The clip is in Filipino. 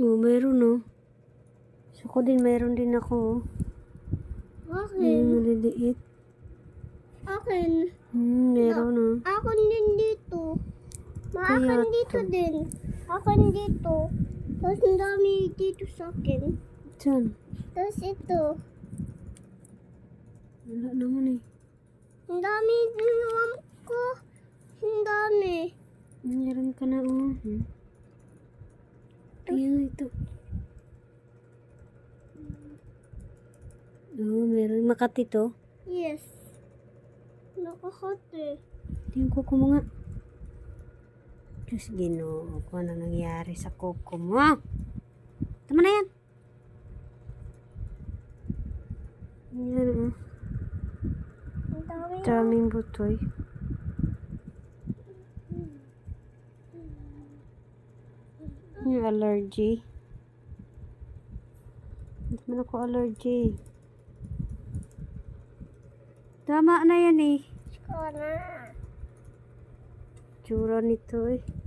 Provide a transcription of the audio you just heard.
Oh, mayroon no. So ko din, mayroon din ako. Akin. Maliliit. Akin. Mayroon no. Akin din dito. Kaya Akin dito to. din. Akin dito. Tapos ang dami dito sa akin. Saan? Tapos ito. Wala naman eh. Ang dami din naman ko. Ang dami. Meron ka na oh. Ayan ito. Oh, meron. Makati to. Yes. Nakakate. Tingin ko mga. Diyos Ginoo, kung ano nangyari sa kuko mo. Tama na yan. Yan oh. Ang dami. Daming butoy. Yung allergy. Hindi man ako allergy. Tama na yan eh. Ko na. Tsura nito eh.